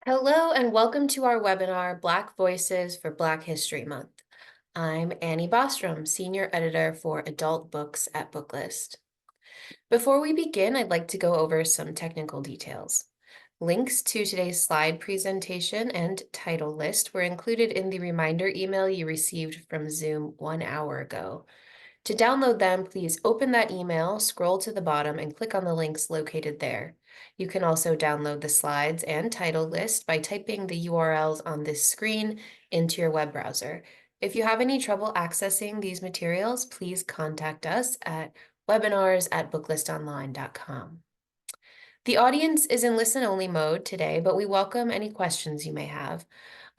Hello and welcome to our webinar, Black Voices for Black History Month. I'm Annie Bostrom, Senior Editor for Adult Books at Booklist. Before we begin, I'd like to go over some technical details. Links to today's slide presentation and title list were included in the reminder email you received from Zoom 1 hour ago. To download them, please open that email, scroll to the bottom, and click on the links located there. You can also download the slides and title list by typing the URLs on this screen into your web browser. If you have any trouble accessing these materials, please contact us at webinars@booklistonline.com. The audience is in listen-only mode today, but we welcome any questions you may have.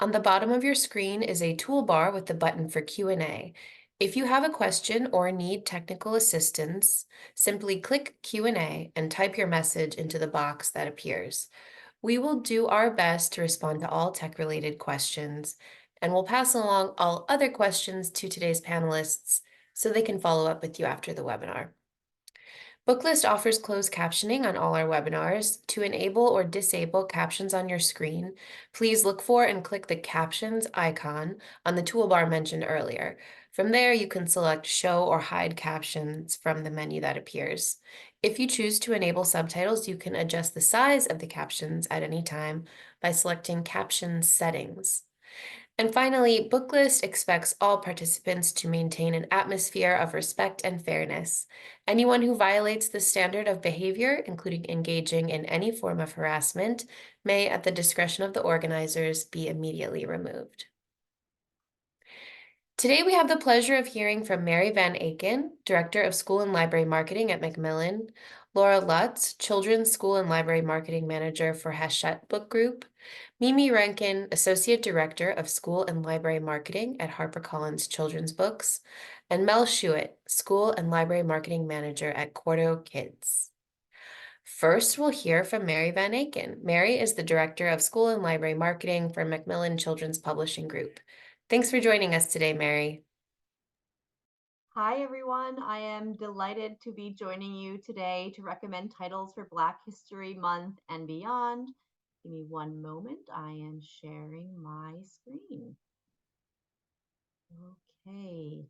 On the bottom of your screen is a toolbar with the button for Q&A. If you have a question or need technical assistance, simply click Q&A and type your message into the box that appears. We will do our best to respond to all tech-related questions, and we'll pass along all other questions to today's panelists so they can follow up with you after the webinar. Booklist offers closed captioning on all our webinars. To enable or disable captions on your screen, please look for and click the captions icon on the toolbar mentioned earlier. From there, you can select show or hide captions from the menu that appears. If you choose to enable subtitles, you can adjust the size of the captions at any time by selecting caption settings. And finally, Booklist expects all participants to maintain an atmosphere of respect and fairness. Anyone who violates this standard of behavior, including engaging in any form of harassment, may, at the discretion of the organizers, be immediately removed. Today, we have the pleasure of hearing from Mary Van Aken, Director of School and Library Marketing at Macmillan, Laura Lutz, Children's School and Library Marketing Manager for Hachette Book Group, Mimi Rankin, Associate Director of School and Library Marketing at HarperCollins Children's Books, and Mel Shuett, School and Library Marketing Manager at Quarto Kids. First, we'll hear from Mary Van Aken. Mary is the Director of School and Library Marketing for Macmillan Children's Publishing Group. Thanks for joining us today, Mary. Hi, everyone. I am delighted to be joining you today to recommend titles for Black History Month and beyond. Give me one moment. I am sharing my screen. Okay.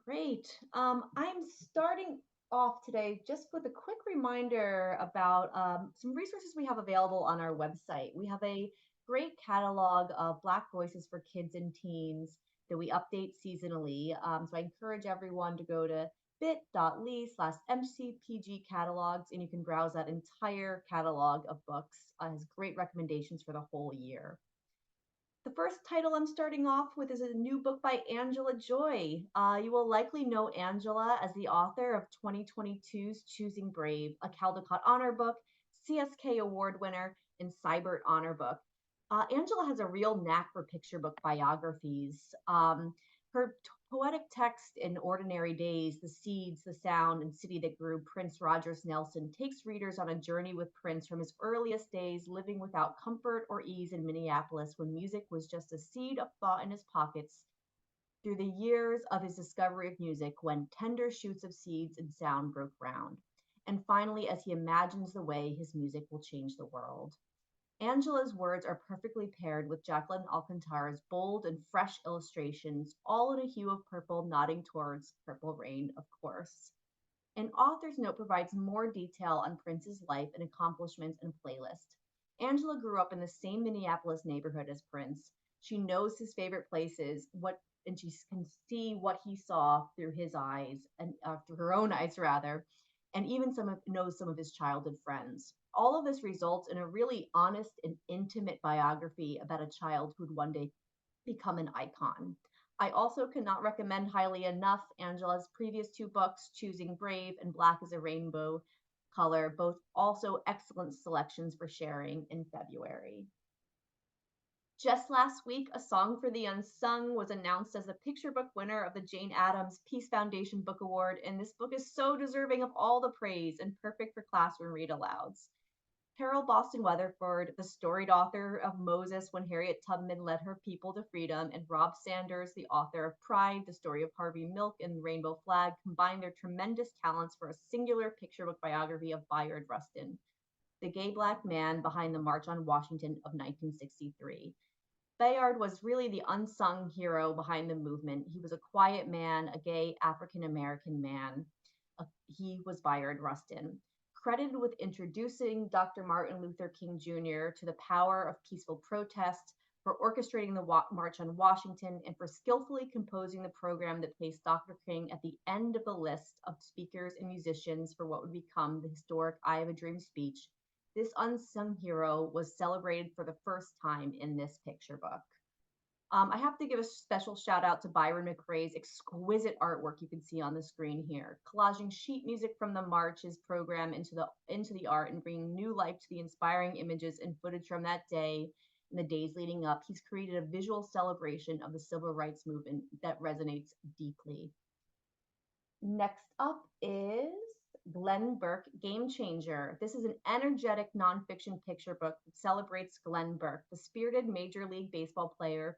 Great. I'm starting off today just with a quick reminder about some resources we have available on our website. We have a great catalog of Black voices for kids and teens that we update seasonally. So I encourage everyone to go to bit.ly/mcpg catalogs, and you can browse that entire catalog of books. It has great recommendations for the whole year. The first title I'm starting off with is a new book by Angela Joy. You will likely know Angela as the author of 2022's Choosing Brave, a Caldecott Honor Book, CSK Award winner, and Cybert Honor Book. Angela has a real knack for picture book biographies. Her poetic text in Ordinary Days, The Seeds, the Sound, and City That Grew, Prince Rogers Nelson, takes readers on a journey with Prince from his earliest days living without comfort or ease in Minneapolis when music was just a seed of thought in his pockets, through the years of his discovery of music when tender shoots of seeds and sound broke ground, and finally as he imagines the way his music will change the world. Angela's words are perfectly paired with Jacqueline Alcantara's bold and fresh illustrations, all in a hue of purple nodding towards Purple Rain, of course. An author's note provides more detail on Prince's life and accomplishments and playlist. Angela grew up in the same Minneapolis neighborhood as Prince. She knows his favorite places, and she can see what he saw through his eyes, and through her own eyes rather, and even knows some of his childhood friends. All of this results in a really honest and intimate biography about a child who'd one day become an icon. I also cannot recommend highly enough Angela's previous two books, Choosing Brave and Black as a Rainbow Color, both also excellent selections for sharing in February. Just last week, A Song for the Unsung was announced as the picture book winner of the Jane Addams Peace Foundation Book Award, and this book is so deserving of all the praise and perfect for classroom read-alouds. Carol Boston Weatherford, the storied author of Moses When Harriet Tubman Led Her People to Freedom, and Rob Sanders, the author of Pride, the story of Harvey Milk and the Rainbow Flag, combined their tremendous talents for a singular picture book biography of Bayard Rustin. the gay Black man behind the March on Washington of 1963. Bayard was really the unsung hero behind the movement. He was a quiet man, a gay African American man. He was Bayard Rustin. Credited with introducing Dr. Martin Luther King Jr. to the power of peaceful protest, for orchestrating the March on Washington, and for skillfully composing the program that placed Dr. King at the end of the list of speakers and musicians for what would become the historic I Have a Dream speech, this unsung hero was celebrated for the first time in this picture book. I have to give a special shout out to Byron McRae's exquisite artwork you can see on the screen here, collaging sheet music from the marches program into the art and bringing new life to the inspiring images and footage from that day and the days leading up. He's created a visual celebration of the civil rights movement that resonates deeply. Next up is Glenn Burke, Game Changer. This is an energetic nonfiction picture book that celebrates Glenn Burke, the spirited Major League Baseball player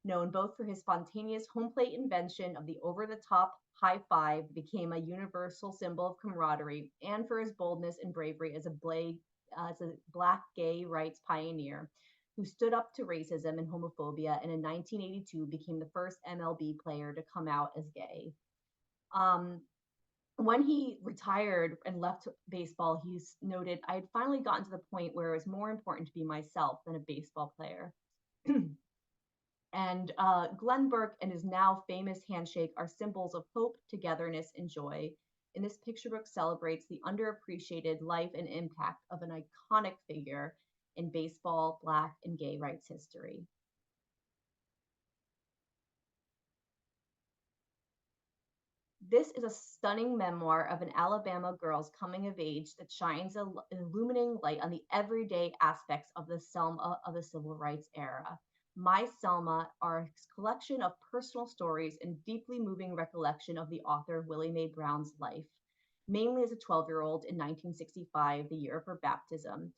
known both for his spontaneous home plate invention of the over-the-top high five that became a universal symbol of camaraderie, and for his boldness and bravery as a Black gay rights pioneer who stood up to racism and homophobia, and in 1982 became the first MLB player to come out as gay. When he retired and left baseball, he's noted, I had finally gotten to the point where it was more important to be myself than a baseball player. And Glenn Burke and his now famous handshake are symbols of hope, togetherness, and joy. And this picture book celebrates the underappreciated life and impact of an iconic figure in baseball, Black, and gay rights history. This is a stunning memoir of an Alabama girl's coming of age that shines an illuminating light on the everyday aspects of the Selma of the civil rights era. My Selma are a collection of personal stories and deeply moving recollection of the author Willie Mae Brown's life, mainly as a 12-year-old in 1965, the year of her baptism.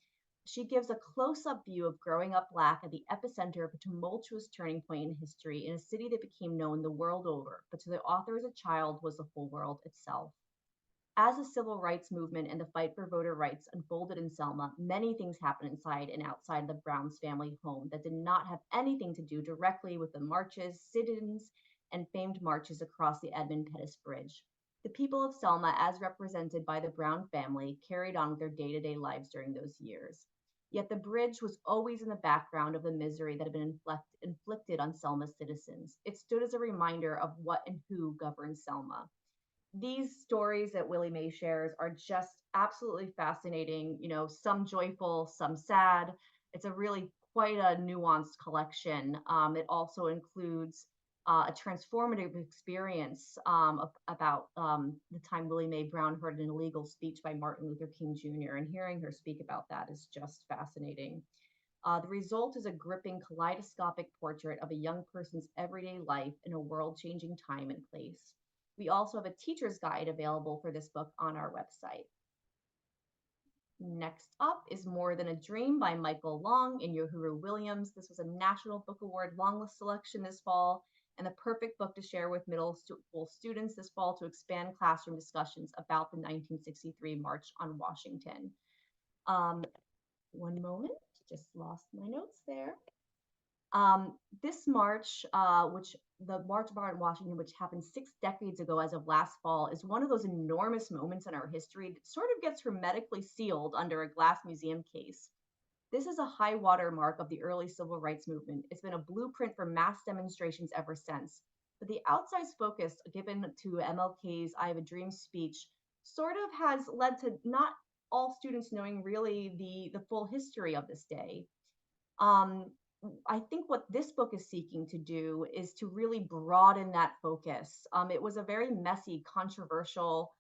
She gives a close-up view of growing up Black at the epicenter of a tumultuous turning point in history in a city that became known the world over, but to the author as a child was the whole world itself. As the civil rights movement and the fight for voter rights unfolded in Selma, many things happened inside and outside the Browns family home that did not have anything to do directly with the marches, sit-ins, and famed marches across the Edmund Pettus Bridge. The people of Selma, as represented by the Brown family, carried on with their day-to-day lives during those years. Yet the bridge was always in the background of the misery that had been inflicted on Selma's citizens. It stood as a reminder of what and who governed Selma. These stories that Willie Mae shares are just absolutely fascinating, some joyful, some sad. It's a really quite a nuanced collection. It also includes a transformative experience about the time Willie Mae Brown heard an illegal speech by Martin Luther King Jr., and hearing her speak about that is just fascinating. The result is a gripping kaleidoscopic portrait of a young person's everyday life in a world-changing time and place. We also have a teacher's guide available for this book on our website. Next up is More Than a Dream by Michael Long and Yohuru Williams. This was a National Book Award longlist selection this fall, and the perfect book to share with middle school students this fall to expand classroom discussions about the 1963 March on Washington. One moment, just lost my notes there. This march, which the March on Washington, which happened 6 decades ago as of last fall, is one of those enormous moments in our history that sort of gets hermetically sealed under a glass museum case. This is a high water mark of the early civil rights movement. It's been a blueprint for mass demonstrations ever since. But the outsized focus given to MLK's I Have a Dream speech sort of has led to not all students knowing really the full history of this day. I think what this book is seeking to do is to really broaden that focus. It was a very messy, controversial,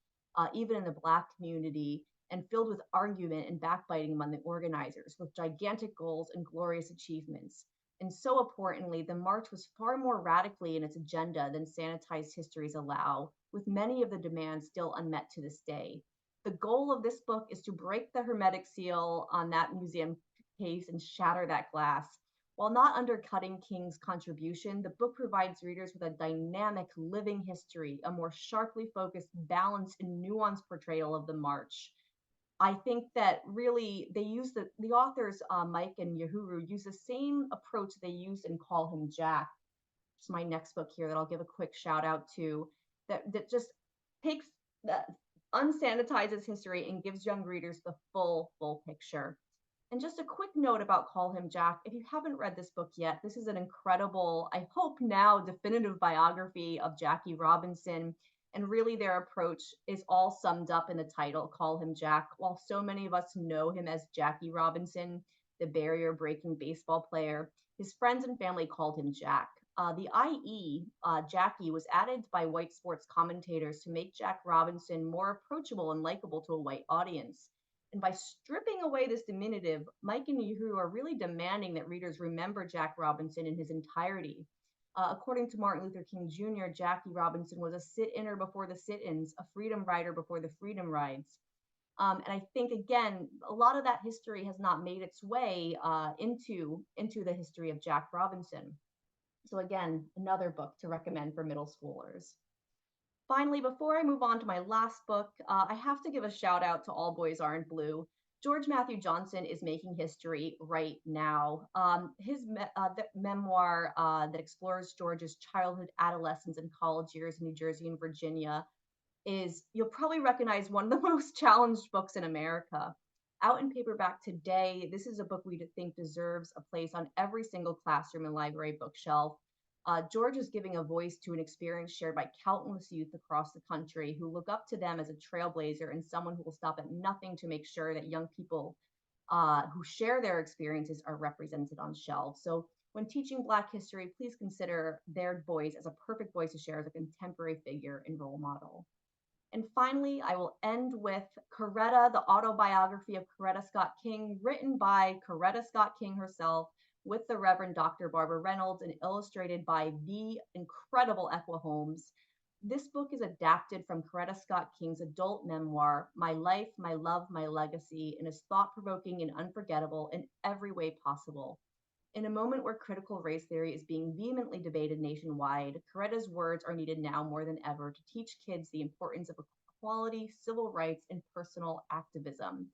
even in the Black community, and filled with argument and backbiting among the organizers, with gigantic goals and glorious achievements. And so importantly, the march was far more radically in its agenda than sanitized histories allow, with many of the demands still unmet to this day. The goal of this book is to break the hermetic seal on that museum case and shatter that glass. While not undercutting King's contribution, the book provides readers with a dynamic, living history, a more sharply focused, balanced, and nuanced portrayal of the march. I think that really they use the authors, Mike and Yahuru, use the same approach they used in Call Him Jack. It's my next book here that I'll give a quick shout out to, that just takes that unsanitizes history and gives young readers the full picture. And just a quick note about Call Him Jack. If you haven't read this book yet, this is an incredible, I hope now, definitive biography of Jackie Robinson. And really, their approach is all summed up in the title, Call Him Jack. While so many of us know him as Jackie Robinson, the barrier breaking baseball player, his friends and family called him Jack. The IE, Jackie, was added by white sports commentators to make Jack Robinson more approachable and likable to a white audience. And by stripping away this diminutive, Mike and Yahoo are really demanding that readers remember Jack Robinson in his entirety. According to Martin Luther King Jr., Jackie Robinson was a sit-inner before the sit-ins, a freedom rider before the freedom rides. And I think, again, a lot of that history has not made its way into the history of Jack Robinson. So again, another book to recommend for middle schoolers. Finally, before I move on to my last book, I have to give a shout out to All Boys Aren't Blue. George Matthew Johnson is making history right now. His memoir that explores George's childhood, adolescence, and college years in New Jersey and Virginia is, you'll probably recognize, one of the most challenged books in America. Out in paperback today, this is a book we think deserves a place on every single classroom and library bookshelf. George is giving a voice to an experience shared by countless youth across the country who look up to them as a trailblazer and someone who will stop at nothing to make sure that young people who share their experiences are represented on shelves. So when teaching Black history, please consider their voice as a perfect voice to share as a contemporary figure and role model. And finally, I will end with Coretta, the autobiography of Coretta Scott King, written by Coretta Scott King herself, with the Reverend Dr. Barbara Reynolds and illustrated by the incredible Equa Holmes. This book is adapted from Coretta Scott King's adult memoir, My Life, My Love, My Legacy, and is thought-provoking and unforgettable in every way possible. In a moment where critical race theory is being vehemently debated nationwide, Coretta's words are needed now more than ever to teach kids the importance of equality, civil rights, and personal activism.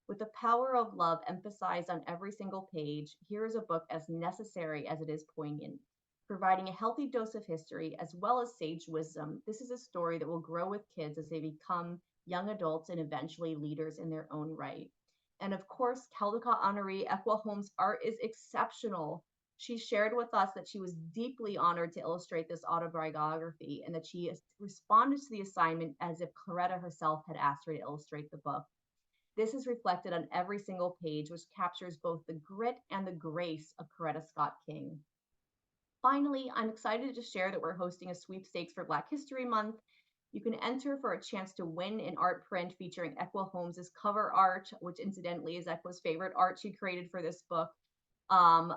With the power of love emphasized on every single page, here is a book as necessary as it is poignant. Providing a healthy dose of history as well as sage wisdom, this is a story that will grow with kids as they become young adults and eventually leaders in their own right. And of course, Caldecott honoree Equa Holmes' art is exceptional. She shared with us that she was deeply honored to illustrate this autobiography and that she responded to the assignment as if Coretta herself had asked her to illustrate the book. This is reflected on every single page, which captures both the grit and the grace of Coretta Scott King. Finally, I'm excited to share that we're hosting a sweepstakes for Black History Month. You can enter for a chance to win an art print featuring Equa Holmes' cover art, which incidentally is Equa's favorite art she created for this book. Um,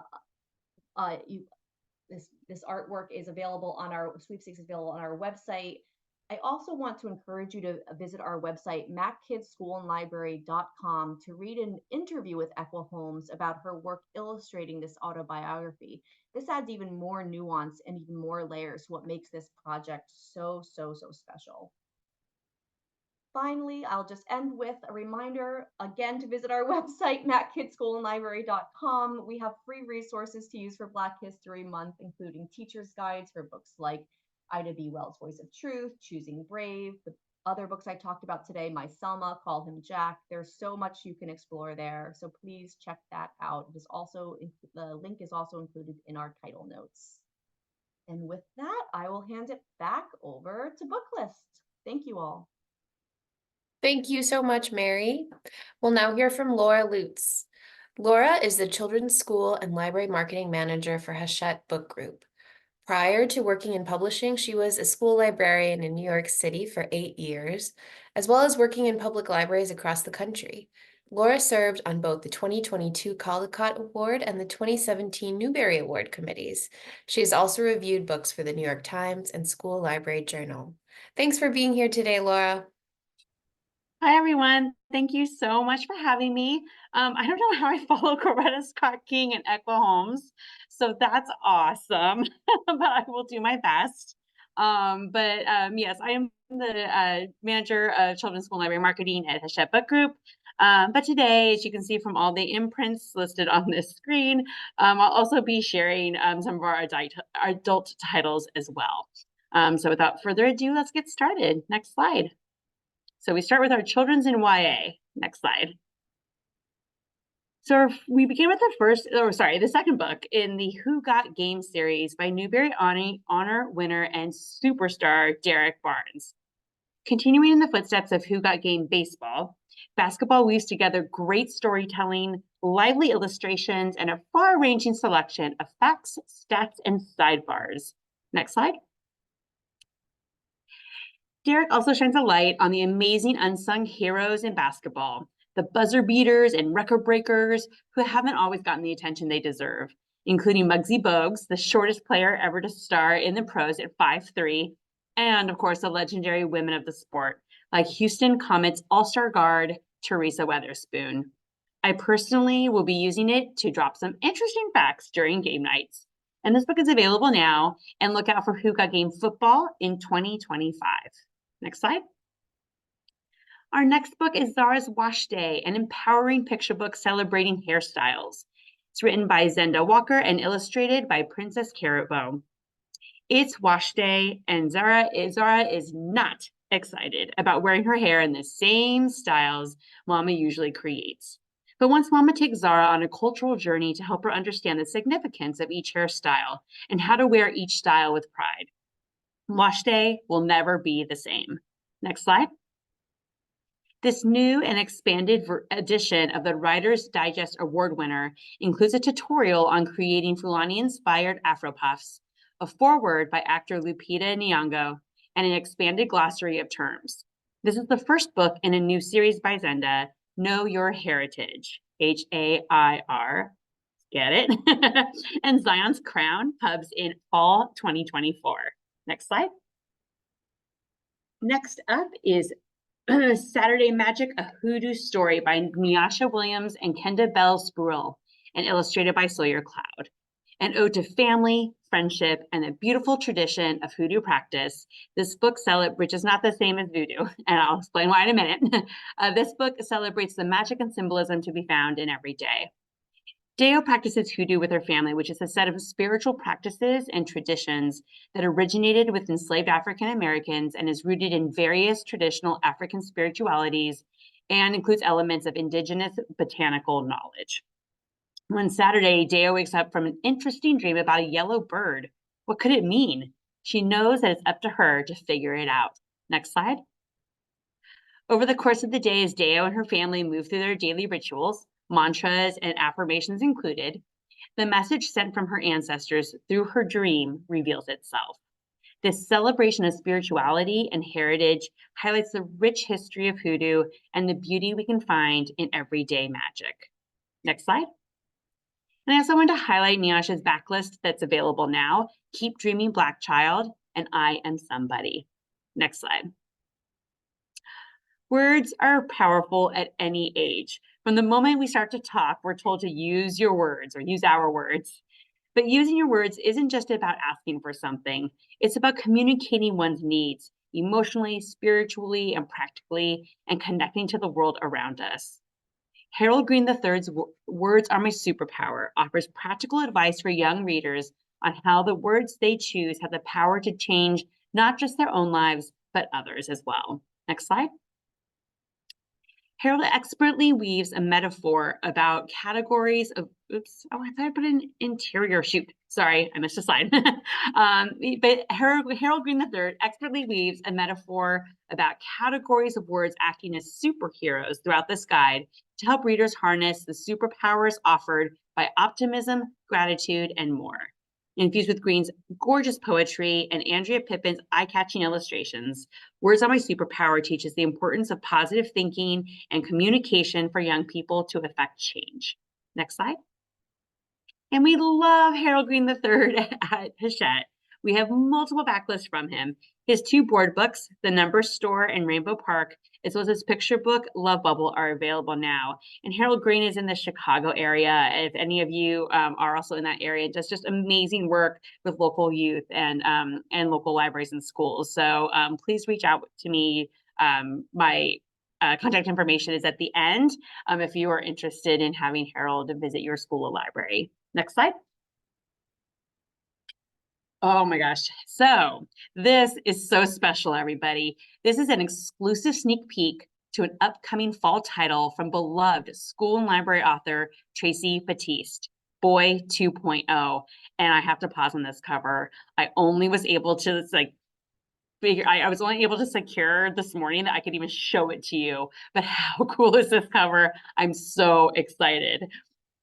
this artwork is available on our sweepstakes, is available on our website. I also want to encourage you to visit our website, mackidsschoolandlibrary.com, to read an interview with Equa Holmes about her work illustrating this autobiography. This adds even more nuance and even more layers to what makes this project so special. Finally, I'll just end with a reminder again to visit our website, mackidsschoolandlibrary.com. We have free resources to use for Black History Month, including teacher's guides for books like Ida B. Wells' Voice of Truth, Choosing Brave, the other books I talked about today, My Selma, Call Him Jack. There's so much you can explore there, so please check that out. It is also, the link is also included in our title notes. And with that, I will hand it back over to Booklist. Thank you all. Thank you so much, Mary. We'll now hear from Laura Lutz. Laura is the Children's School and Library Marketing Manager for Hachette Book Group. Prior to working in publishing, she was a school librarian in New York City for 8 years, as well as working in public libraries across the country. Laura served on both the 2022 Caldecott Award and the 2017 Newbery Award committees. She has also reviewed books for the New York Times and School Library Journal. Thanks for being here today, Laura. Hi, everyone. Thank you so much for having me. I don't know how I follow Coretta Scott King and Equa Holmes, so that's awesome, but I will do my best. Yes, I am the manager of Children's School Library Marketing at Hachette Book Group. But today, as you can see from all the imprints listed on this screen, I'll also be sharing some of our adult titles as well. So without further ado, let's get started. Next slide. So we start with our children's and YA. Next slide. So we begin with the second book in the Who Got Game series by Newbery Honor winner and superstar Derek Barnes. Continuing in the footsteps of Who Got Game baseball, basketball weaves together great storytelling, lively illustrations, and a far-ranging selection of facts, stats, and sidebars. Next slide. Derek also shines a light on the amazing unsung heroes in basketball, the buzzer beaters and record breakers who haven't always gotten the attention they deserve, including Muggsy Bogues, the shortest player ever to star in the pros at 5'3", and of course, the legendary women of the sport, like Houston Comets all-star guard, Teresa Weatherspoon. I personally will be using it to drop some interesting facts during game nights. And this book is available now, and look out for Who Got Game football in 2025. Next slide. Our next book is Zara's Wash Day, an empowering picture book celebrating hairstyles. It's written by Zenda Walker and illustrated by Princess Carrotbow. It's wash day, and Zara is not excited about wearing her hair in the same styles Mama usually creates. But once Mama takes Zara on a cultural journey to help her understand the significance of each hairstyle and how to wear each style with pride, wash day will never be the same. Next slide. This new and expanded edition of the Writer's Digest Award winner includes a tutorial on creating Fulani-inspired Afro puffs, a foreword by actor Lupita Nyong'o, and an expanded glossary of terms. This is the first book in a new series by Zenda, Know Your Heritage, H-A-I-R, get it? And Zion's Crown pubs in fall 2024. Next slide. Next up is Saturday Magic, a Hoodoo Story by Nyasha Williams and Kenda Bell Spruill, and illustrated by Sawyer Cloud. An ode to family, friendship, and the beautiful tradition of hoodoo practice. This book which is not the same as voodoo, and I'll explain why in a minute. This book celebrates the magic and symbolism to be found in every day. Deo practices hoodoo with her family, which is a set of spiritual practices and traditions that originated with enslaved African Americans and is rooted in various traditional African spiritualities and includes elements of indigenous botanical knowledge. One Saturday, Deo wakes up from an interesting dream about a yellow bird. What could it mean? She knows that it's up to her to figure it out. Next slide. Over the course of the day, as Deo and her family move through their daily rituals, mantras and affirmations included, the message sent from her ancestors through her dream reveals itself. This celebration of spirituality and heritage highlights the rich history of hoodoo and the beauty we can find in everyday magic. Next slide. And I also want to highlight Nyasha's backlist that's available now, Keep Dreaming Black Child and I Am Somebody. Next slide. Words are powerful at any age. From the moment we start to talk, we're told to use your words or use our words. But using your words isn't just about asking for something. It's about communicating one's needs emotionally, spiritually, and practically, and connecting to the world around us. Harold Green III's Words Are My Superpower offers practical advice for young readers on how the words they choose have the power to change not just their own lives, but others as well. Next slide. Harold expertly weaves a metaphor about categories of, I thought I put an interior, sorry, I missed a slide. But Harold Green III expertly weaves a metaphor about categories of words acting as superheroes throughout this guide to help readers harness the superpowers offered by optimism, gratitude, and more. Infused with Green's gorgeous poetry and Andrea Pippin's eye-catching illustrations, Words Are My Superpower teaches the importance of positive thinking and communication for young people to affect change. Next slide. And we love Harold Green III at Hachette. We have multiple backlists from him. His 2 board books, The Number Store and Rainbow Park, as well as his picture book, Love Bubble, are available now. And Harold Green is in the Chicago area. If any of you are also in that area, does just amazing work with local youth and local libraries and schools. So please reach out to me. My contact information is at the end if you are interested in having Harold visit your school or library. Next slide. Oh my gosh. So this is so special, everybody. This is an exclusive sneak peek to an upcoming fall title from beloved school and library author Tracy Batiste, Boy 2.0. And I have to pause on this cover. I only was able to I was only able to secure this morning that I could even show it to you. But how cool is this cover? I'm so excited.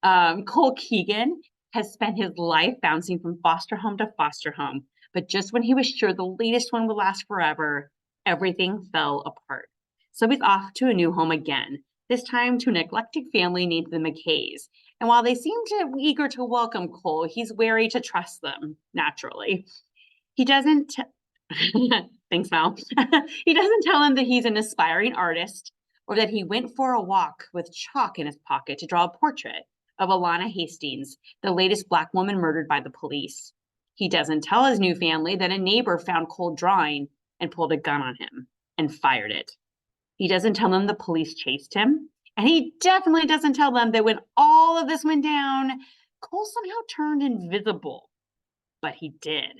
Cole Keegan has spent his life bouncing from foster home to foster home. But just when he was sure the latest one would last forever, everything fell apart. So he's off to a new home again, this time to an eclectic family named the McKays. And while they seem eager to welcome Cole, he's wary to trust them, naturally. He doesn't, thanks, Mal. He doesn't tell them that he's an aspiring artist or that he went for a walk with chalk in his pocket to draw a portrait of Alana Hastings, the latest Black woman murdered by the police. He doesn't tell his new family that a neighbor found Cole drawing and pulled a gun on him and fired it. He doesn't tell them the police chased him. And he definitely doesn't tell them that when all of this went down, Cole somehow turned invisible. But he did.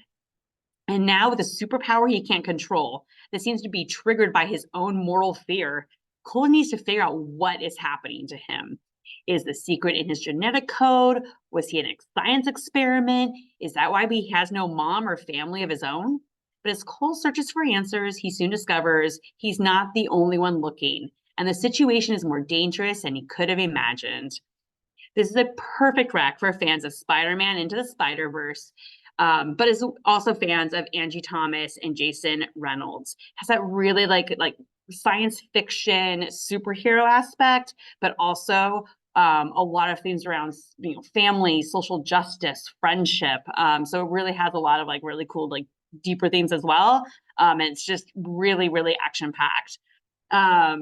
And now with a superpower he can't control that seems to be triggered by his own moral fear, Cole needs to figure out what is happening to him. Is the secret in his genetic code? Was he a science experiment? Is that why he has no mom or family of his own? But as Cole searches for answers, he soon discovers he's not the only one looking, and the situation is more dangerous than he could have imagined. This is a perfect rec for fans of Spider-Man Into the Spider-Verse, but is also fans of Angie Thomas and Jason Reynolds. Has that really like science fiction superhero aspect, but also a lot of things around family, social justice, friendship. So it really has a lot of really cool deeper themes as well. And it's just really, really action packed. As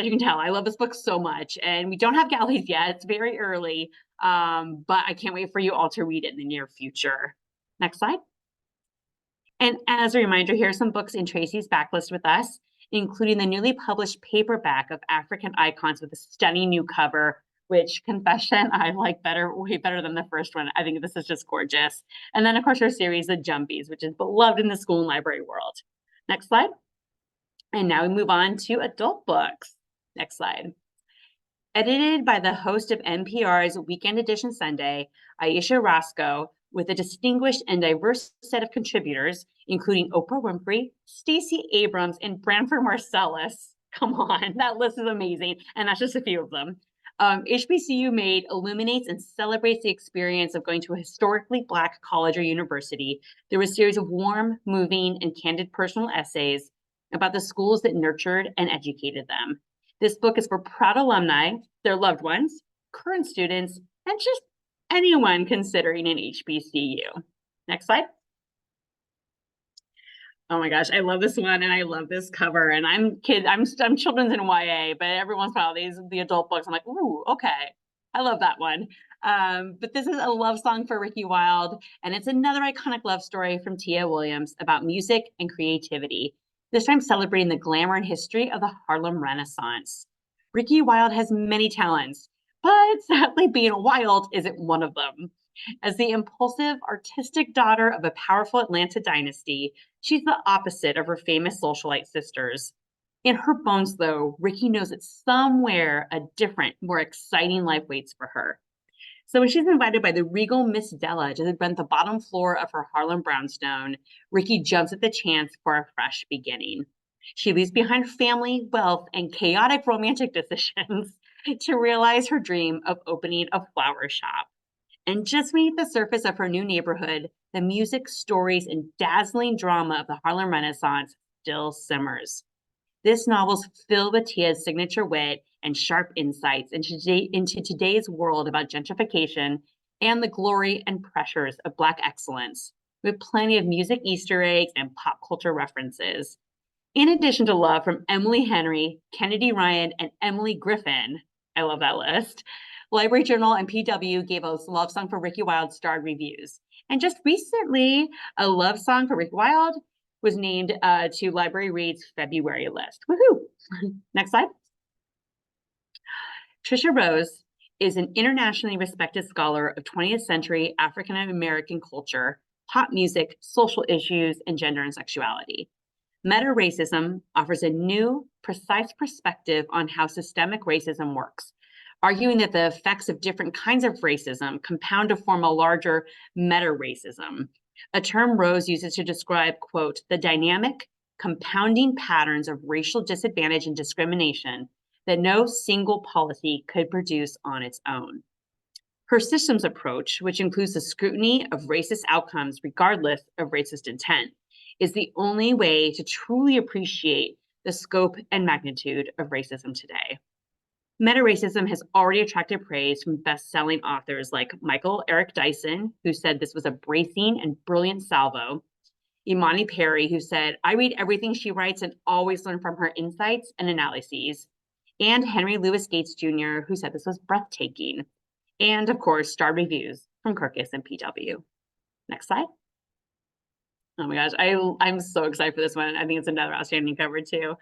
you can tell, I love this book so much, and we don't have galleys yet. It's very early, but I can't wait for you all to read it in the near future. Next slide. And as a reminder, here are some books in Tracy's backlist with us, including the newly published paperback of African Icons with a stunning new cover, which, confession, I like way better than the first one. I think this is just gorgeous. And then, of course, our series, The Jumpies, which is beloved in the school and library world. Next slide. And now we move on to adult books. Next slide. Edited by the host of NPR's Weekend Edition Sunday, Aisha Roscoe, with a distinguished and diverse set of contributors, including Oprah Winfrey, Stacey Abrams, and Branford Marsalis. Come on, that list is amazing. And that's just a few of them. HBCU Made illuminates and celebrates the experience of going to a historically Black college or university through a series of warm, moving, and candid personal essays about the schools that nurtured and educated them. This book is for proud alumni, their loved ones, current students, and just anyone considering an HBCU. Next slide. Oh my gosh, I love this one and I love this cover. And I'm children's and YA, but every once in a while, the adult books, I'm like, ooh, okay, I love that one. But this is a love song for Ricky Wilde, and it's another iconic love story from Tia Williams about music and creativity, this time celebrating the glamour and history of the Harlem Renaissance. Ricky Wilde has many talents, but sadly being wild isn't one of them. As the impulsive, artistic daughter of a powerful Atlanta dynasty, she's the opposite of her famous socialite sisters. In her bones, though, Ricky knows that somewhere a different, more exciting life waits for her. So when she's invited by the regal Miss Della to rent the bottom floor of her Harlem brownstone, Ricky jumps at the chance for a fresh beginning. She leaves behind family, wealth, and chaotic romantic decisions to realize her dream of opening a flower shop. And just beneath the surface of her new neighborhood, the music, stories, and dazzling drama of the Harlem Renaissance still simmers. This novel's filled with Tia's signature wit and sharp insights into today's world about gentrification and the glory and pressures of Black excellence. with plenty of music Easter eggs and pop culture references. In addition to love from Emily Henry, Kennedy Ryan, and Emily Griffin, I love that list, Library Journal and PW gave us Love Song for Ricky Wilde starred reviews. And just recently, a love song for Ricky Wilde was named to Library Read's February list. Woohoo! Next slide. Tricia Rose is an internationally respected scholar of 20th century African American culture, pop music, social issues, and gender and sexuality. Meta-racism offers a new, precise perspective on how systemic racism works, arguing that the effects of different kinds of racism compound to form a larger meta-racism, a term Rose uses to describe, quote, the dynamic, compounding patterns of racial disadvantage and discrimination that no single policy could produce on its own. Her systems approach, which includes the scrutiny of racist outcomes regardless of racist intent, is the only way to truly appreciate the scope and magnitude of racism today. Meta-racism has already attracted praise from best-selling authors like Michael Eric Dyson, who said this was a bracing and brilliant salvo, Imani Perry, who said, I read everything she writes and always learn from her insights and analyses, and Henry Louis Gates Jr., who said this was breathtaking, and of course, starred reviews from Kirkus and PW. Next slide. Oh my gosh, I'm so excited for this one. I think it's another outstanding cover too.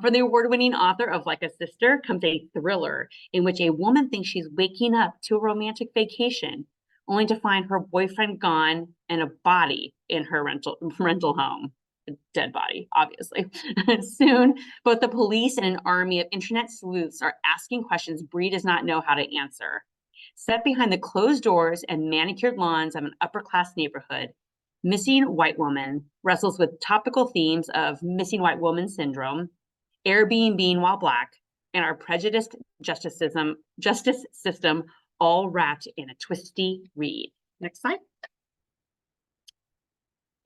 For the award-winning author of Like a Sister comes a thriller in which a woman thinks she's waking up to a romantic vacation, only to find her boyfriend gone and a body in her rental home. A dead body, obviously. Soon, both the police and an army of internet sleuths are asking questions Bree does not know how to answer. Set behind the closed doors and manicured lawns of an upper-class neighborhood, Missing White Woman wrestles with topical themes of missing white woman syndrome, Airbnb while Black, and our prejudiced justice system all wrapped in a twisty read. Next slide.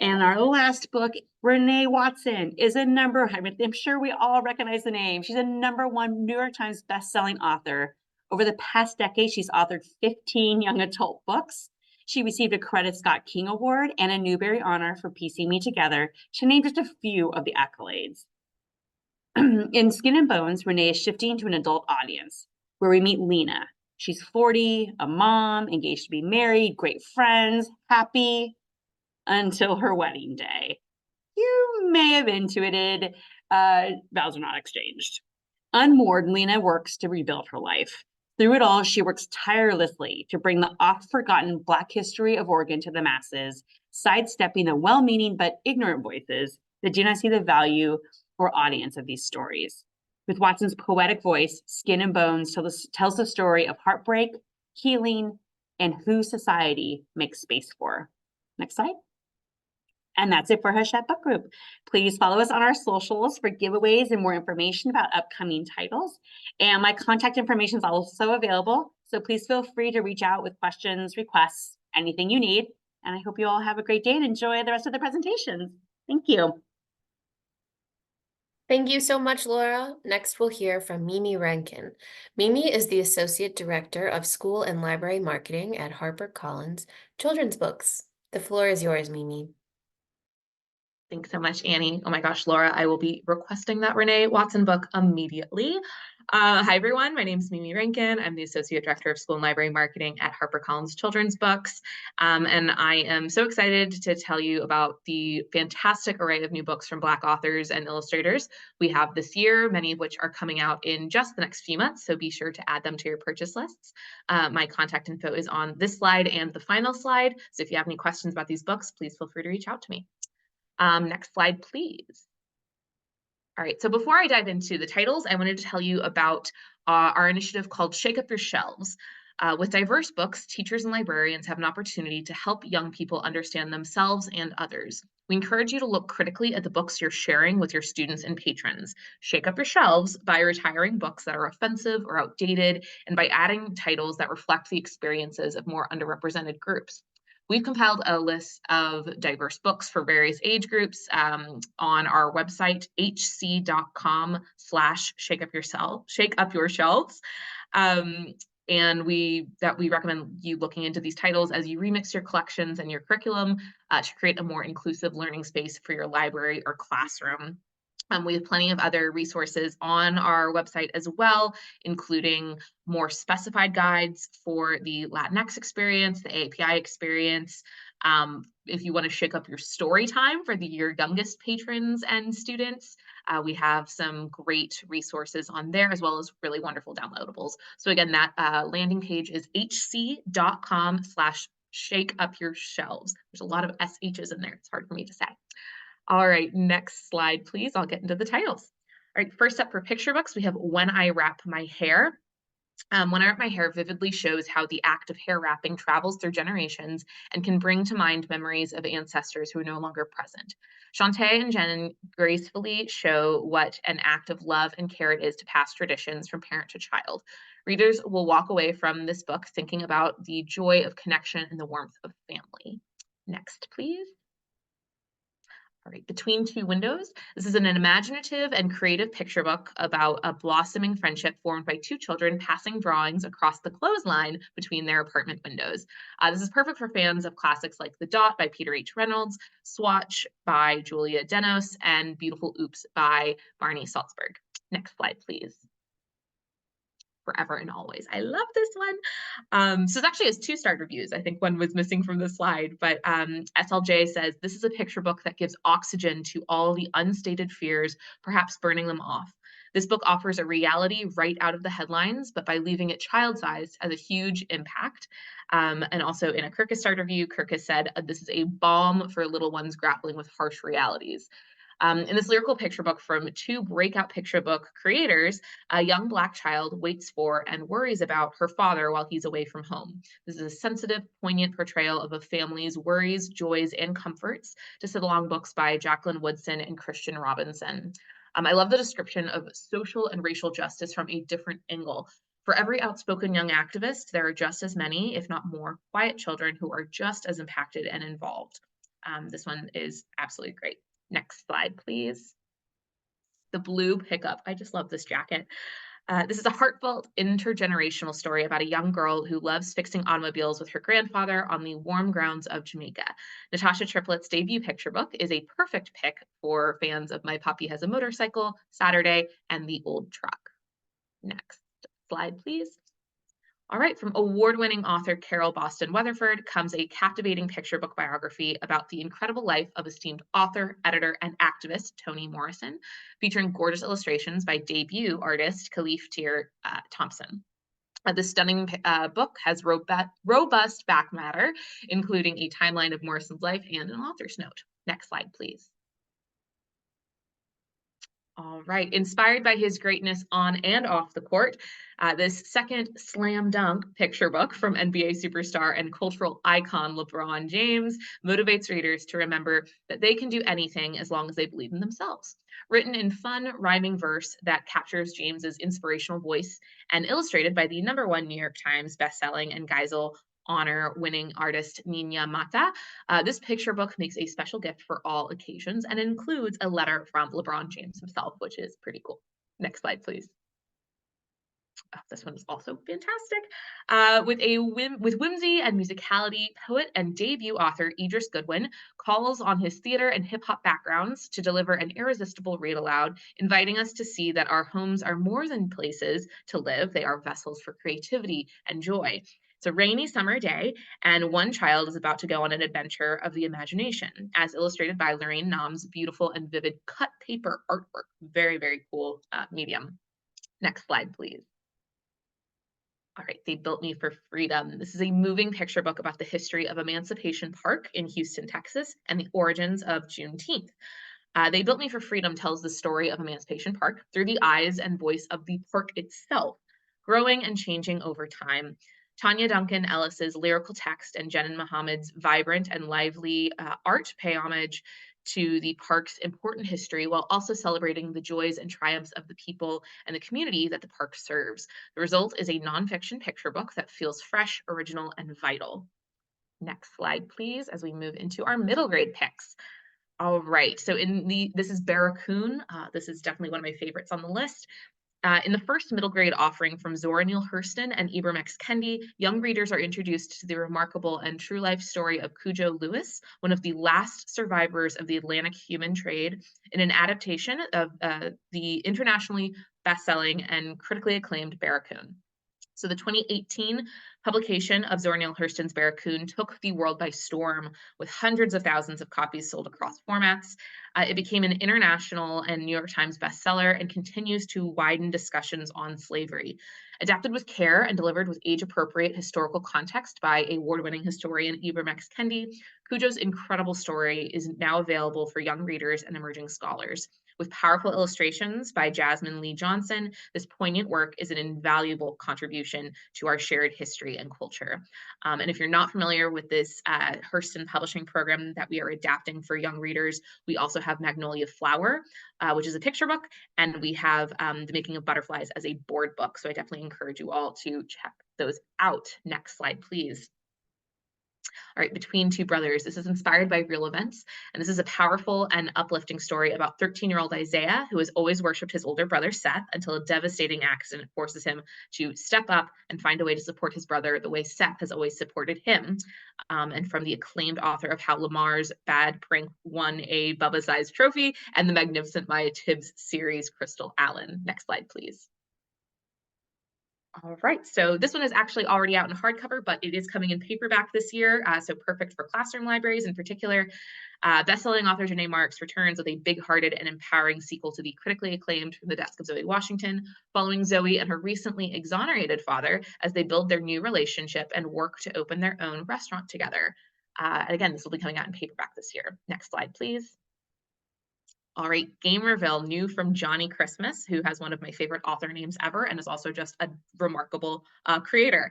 And our last book, Renee Watson, is I'm sure we all recognize the name. She's a #1 New York Times bestselling author. Over the past decade, she's authored 15 young adult books. She received a Credit Scott King Award and a Newbery Honor for Piecing Me Together, to name just a few of the accolades. In Skin and Bones, Renee is shifting to an adult audience, where we meet Lena. She's 40, a mom, engaged to be married, great friends, happy until her wedding day. You may have intuited vows are not exchanged. Unmoored, Lena works to rebuild her life. Through it all, she works tirelessly to bring the oft-forgotten Black history of Oregon to the masses, sidestepping the well-meaning but ignorant voices that do not see the value or audience of these stories. With Watson's poetic voice, Skin and Bones tells the story of heartbreak, healing, and who society makes space for. Next slide. And that's it for Hachette Book Group. Please follow us on our socials for giveaways and more information about upcoming titles. And my contact information is also available, so please feel free to reach out with questions, requests, anything you need. And I hope you all have a great day and enjoy the rest of the presentations. Thank you. Thank you so much, Laura. Next, we'll hear from Mimi Rankin. Mimi is the Associate Director of School and Library Marketing at HarperCollins Children's Books. The floor is yours, Mimi. Thanks so much, Annie. Oh my gosh, Laura, I will be requesting that Renee Watson book immediately. Hi, everyone. My name is Mimi Rankin. I'm the Associate Director of School and Library Marketing at HarperCollins Children's Books. And I am so excited to tell you about the fantastic array of new books from Black authors and illustrators we have this year, many of which are coming out in just the next few months, so be sure to add them to your purchase lists. My contact info is on this slide and the final slide, so if you have any questions about these books, please feel free to reach out to me. Next slide, please. All right, so before I dive into the titles, I wanted to tell you about our initiative called Shake Up Your Shelves. With diverse books, teachers and librarians have an opportunity to help young people understand themselves and others. We encourage you to look critically at the books you're sharing with your students and patrons. Shake up your shelves by retiring books that are offensive or outdated, and by adding titles that reflect the experiences of more underrepresented groups. We've compiled a list of diverse books for various age groups on our website, hc.com/shake up your shelves. And we recommend you looking into these titles as you remix your collections and your curriculum to create a more inclusive learning space for your library or classroom. We have plenty of other resources on our website as well, including more specified guides for the Latinx experience, the API experience. If you want to shake up your story time for your youngest patrons and students, we have some great resources on there, as well as really wonderful downloadables. So again, that landing page is hc.com/shake up your shelves. There's a lot of SHs in there. It's hard for me to say. All right, next slide, please. I'll get into the titles. All right, first up for picture books, we have When I Wrap My Hair. When I Wrap My Hair vividly shows how the act of hair wrapping travels through generations and can bring to mind memories of ancestors who are no longer present. Shantae and Jen gracefully show what an act of love and care it is to pass traditions from parent to child. Readers will walk away from this book thinking about the joy of connection and the warmth of family. Next, please. All right, Between Two Windows. This is an imaginative and creative picture book about a blossoming friendship formed by two children passing drawings across the clothesline between their apartment windows. This is perfect for fans of classics like The Dot by Peter H. Reynolds, Swatch by Julia Denos, and Beautiful Oops by Barney Salzberg. Next slide, please. Forever and Always. I love this one. So it actually has 2-star reviews. I think one was missing from the slide, but SLJ says, this is a picture book that gives oxygen to all the unstated fears, perhaps burning them off. This book offers a reality right out of the headlines, but by leaving it child-sized has a huge impact. And also in a Kirkus star review, Kirkus said, this is a balm for little ones grappling with harsh realities. In this lyrical picture book from 2 breakout picture book creators, a young Black child waits for and worries about her father while he's away from home. This is a sensitive, poignant portrayal of a family's worries, joys, and comforts to sit along books by Jacqueline Woodson and Christian Robinson. I love the description of social and racial justice from a different angle. For every outspoken young activist, there are just as many, if not more, quiet children who are just as impacted and involved. This one is absolutely great. Next slide, please. The Blue Pickup. I just love this jacket. This is a heartfelt intergenerational story about a young girl who loves fixing automobiles with her grandfather on the warm grounds of Jamaica. Natasha Triplett's debut picture book is a perfect pick for fans of My Puppy Has a Motorcycle, Saturday, and The Old Truck. Next slide, please. All right, from award-winning author Carol Boston Weatherford comes a captivating picture book biography about the incredible life of esteemed author, editor, and activist Toni Morrison, featuring gorgeous illustrations by debut artist Khalif Tier Thompson. This stunning book has robust back matter, including a timeline of Morrison's life and an author's note. Next slide, please. All right, inspired by his greatness on and off the court, this second slam dunk picture book from NBA superstar and cultural icon LeBron James motivates readers to remember that they can do anything as long as they believe in themselves. Written in fun, rhyming verse that captures James's inspirational voice and illustrated by the #1 New York Times bestselling and Geisel honor-winning artist Nina Mata. This picture book makes a special gift for all occasions and includes a letter from LeBron James himself, which is pretty cool. Next slide, please. Oh, this one is also fantastic. With whimsy and musicality, poet and debut author Idris Goodwin calls on his theater and hip-hop backgrounds to deliver an irresistible read aloud, inviting us to see that our homes are more than places to live. They are vessels for creativity and joy. It's a rainy summer day, and one child is about to go on an adventure of the imagination, as illustrated by Lorraine Nam's beautiful and vivid cut paper artwork. Very, very cool medium. Next slide, please. All right, They Built Me for Freedom. This is a moving picture book about the history of Emancipation Park in Houston, Texas, and the origins of Juneteenth. They Built Me for Freedom tells the story of Emancipation Park through the eyes and voice of the park itself, growing and changing over time. Tanya Duncan Ellis's lyrical text and Jenin Mohammed's vibrant and lively art pay homage to the park's important history while also celebrating the joys and triumphs of the people and the community that the park serves. The result is a nonfiction picture book that feels fresh, original, and vital. Next slide, please, as we move into our middle grade picks. All right, so this is Barracoon. This is definitely one of my favorites on the list. In the first middle grade offering from Zora Neale Hurston and Ibram X. Kendi, young readers are introduced to the remarkable and true life story of Cujo Lewis, one of the last survivors of the Atlantic human trade, in an adaptation of the internationally best-selling and critically acclaimed Barracoon. So the 2018 publication of Zora Neale Hurston's Barracoon took the world by storm, with hundreds of thousands of copies sold across formats. It became an international and New York Times bestseller and continues to widen discussions on slavery. Adapted with care and delivered with age-appropriate historical context by award-winning historian Ibram X. Kendi, Cujo's incredible story is now available for young readers and emerging scholars. With powerful illustrations by Jasmine Lee Johnson, this poignant work is an invaluable contribution to our shared history and culture. And if you're not familiar with this Hurston publishing program that we are adapting for young readers, we also have Magnolia Flower, which is a picture book, and we have The Making of Butterflies as a board book. So I definitely encourage you all to check those out. Next slide, please. All right, Between Two Brothers. This is inspired by real events, and this is a powerful and uplifting story about 13-year-old Isaiah, who has always worshipped his older brother Seth until a devastating accident forces him to step up and find a way to support his brother the way Seth has always supported him. And from the acclaimed author of How Lamar's Bad Prank Won a Bubba-Sized Trophy and the Magnificent Maya Tibbs series, Crystal Allen. Next slide, please. All right, so this one is actually already out in hardcover, but it is coming in paperback this year, so perfect for classroom libraries in particular. Bestselling author Janae Marks returns with a big-hearted and empowering sequel to the critically acclaimed From the Desk of Zoe Washington, following Zoe and her recently exonerated father as they build their new relationship and work to open their own restaurant together. And again, this will be coming out in paperback this year. Next slide, please. All right, Gamerville, new from Johnny Christmas, who has one of my favorite author names ever and is also just a remarkable creator.